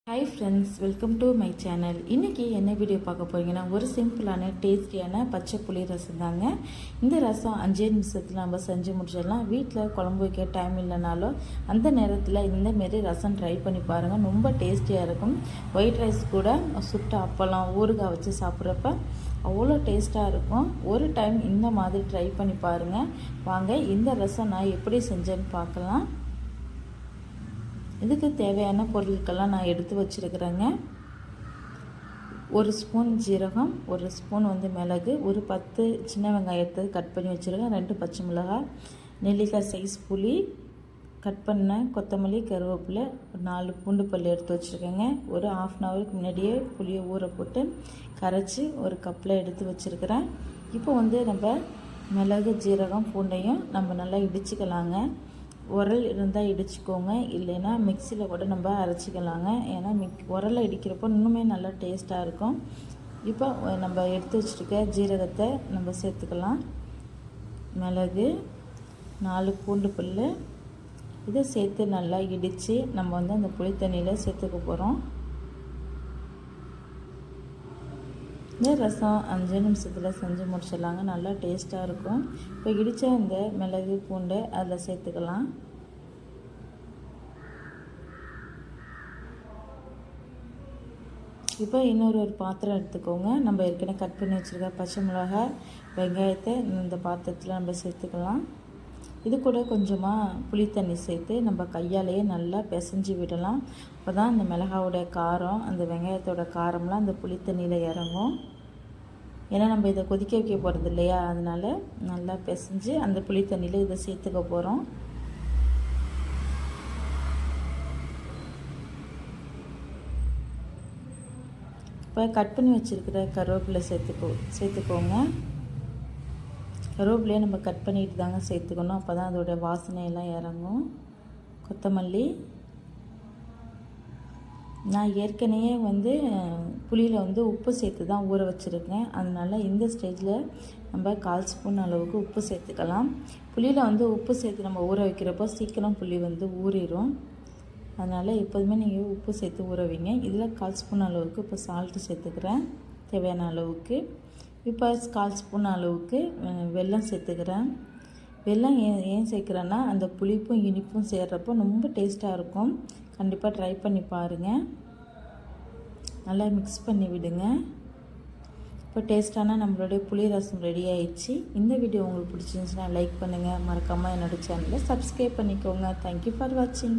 Hi friends, welcome to my channel. இன்றைக்கி என்ன video பார்க்க போகிறீங்கன்னா, ஒரு சிம்பிளான டேஸ்டியான பச்சை புளி ரசம் தாங்க. இந்த ரசம் 5 நிமிஷத்தில் நம்ம செஞ்சு முடிச்சிடலாம். வீட்டில் குழம்பு வைக்க டைம் இல்லைனாலும் அந்த நேரத்தில் இந்தமாரி ரசம் ட்ரை பண்ணி பாருங்கள். ரொம்ப டேஸ்டியாக இருக்கும். ஒயிட் ரைஸ் கூட சுட்ட அப்பளம் ஊறுகாய் வச்சு சாப்பிட்றப்ப அவ்வளோ டேஸ்ட்டாக இருக்கும். ஒரு டைம் இந்த மாதிரி ட்ரை பண்ணி பாருங்கள். வாங்க இந்த ரசம் நான் எப்படி செஞ்சேன்னு பார்க்கலாம். இதுக்கு தேவையான பொருட்கள்லாம் நான் எடுத்து வச்சுருக்கிறேங்க. 1 ஸ்பூன் ஜீரகம், 1 ஸ்பூன் மிளகு, ஒரு 10 சின்ன வெங்காயத்தை கட் பண்ணி வச்சுருக்கேன், 2 பச்சை மிளகாய், நெல்லிக்காய் சைஸ் புளி, கட் பண்ண கொத்தமல்லி, கருவேப்பிலை, 4 பூண்டு பல் எடுத்து வச்சுருக்கேங்க. ஒரு 1/2 ஹவருக்கு முன்னாடியே புளியை ஊற போட்டு கரைச்சி ஒரு கப்பில் எடுத்து வச்சுருக்கிறேன். இப்போ நம்ம மிளகு ஜீரகம் பூண்டையும் நம்ம நல்லா இடிச்சுக்கலாங்க. உரல் இருந்தால் இடிச்சுக்கோங்க, இல்லைன்னா மிக்சியில் கூட நம்ம அரைச்சிக்கலாங்க. ஏன்னா உரலை இடிக்கிறப்போ இன்னுமே நல்லா டேஸ்ட்டாக இருக்கும். இப்போ நம்ம எடுத்து வச்சுருக்க ஜீரகத்தை நம்ம சேர்த்துக்கலாம். மிளகு, 4 பூண்டு பல், இதை சேர்த்து நல்லா இடித்து நம்ம அந்த புளி தண்ணியில் சேர்த்துக்க போகிறோம். இந்த ரசம் 5 நிமிஷத்தில் செஞ்சு முடிச்சிடலாங்க. நல்லா டேஸ்ட்டாக இருக்கும். இப்போ இடித்த இந்த மிளகு பூண்டை அதில் சேர்த்துக்கலாம். இப்போ இன்னொரு பாத்திரம் எடுத்துக்கோங்க. நம்ம ஏற்கனவே கட் பண்ணி வச்சுருக்க பச்சை மிளகாய், வெங்காயத்தை இந்த பாத்திரத்தில் நம்ம சேர்த்துக்கலாம். இது கூட கொஞ்சமாக புளி தண்ணி சேர்த்து நம்ம கையாலேயே நல்லா பிசைஞ்சு விடலாம். அப்போ தான் அந்த மிளகாவோட காரம், அந்த வெங்காயத்தோட காரம்லாம் அந்த புளி தண்ணியில் இறங்கும். ஏன்னா நம்ம இதை கொதிக்க வைக்க போகிறது இல்லையா, அதனால் நல்லா பிசைஞ்சு அந்த புளி தண்ணியில் இதை சேர்த்துக்க போகிறோம். இப்போ கட் பண்ணி வச்சுருக்கிற கருவேப்பிலை சேர்த்துக்கோங்க. கருவேப்பிலையை நம்ம கட் பண்ணிட்டு தாங்க சேர்த்துக்கணும். அப்போ தான் அதோட வாசனையெல்லாம் இறங்கும். கொத்தமல்லி, நான் ஏற்கனவே புளியில் உப்பு சேர்த்து தான் ஊற வச்சுருக்கேன். அதனால் இந்த ஸ்டேஜில் நம்ம 1/4 ஸ்பூன் அளவுக்கு உப்பு சேர்த்துக்கலாம். புளியில் உப்பு சேர்த்து நம்ம ஊற வைக்கிறப்போ சீக்கிரம் புளி ஊறிடும். அதனால் எப்போதுமே நீங்கள் உப்பு சேர்த்து ஊற வைங்க. இதில் 1/4 ஸ்பூன் அளவுக்கு இப்போ சால்ட்டு சேர்த்துக்கிறேன், தேவையான அளவுக்கு. இப்போ 1/4 ஸ்பூன் அளவுக்கு வெல்லம் சேர்த்துக்கிறேன். வெல்லம் ஏன் சேர்க்குறேன்னா, அந்த புளிப்பும் இனிப்பும் சேர்கிறப்போ ரொம்ப டேஸ்ட்டாக இருக்கும். கண்டிப்பாக ட்ரை பண்ணி பாருங்கள். நல்லா மிக்ஸ் பண்ணி விடுங்க. இப்போ டேஸ்ட்டான நம்மளுடைய புளி ரசம் ரெடி ஆயிடுச்சு. இந்த வீடியோ உங்களுக்கு பிடிச்சிருந்துச்சுன்னா லைக் பண்ணுங்கள். மறக்காமல் என்னோடய சேனலை சப்ஸ்கிரைப் பண்ணிக்கோங்க. தேங்க்யூ ஃபார் வாட்சிங்.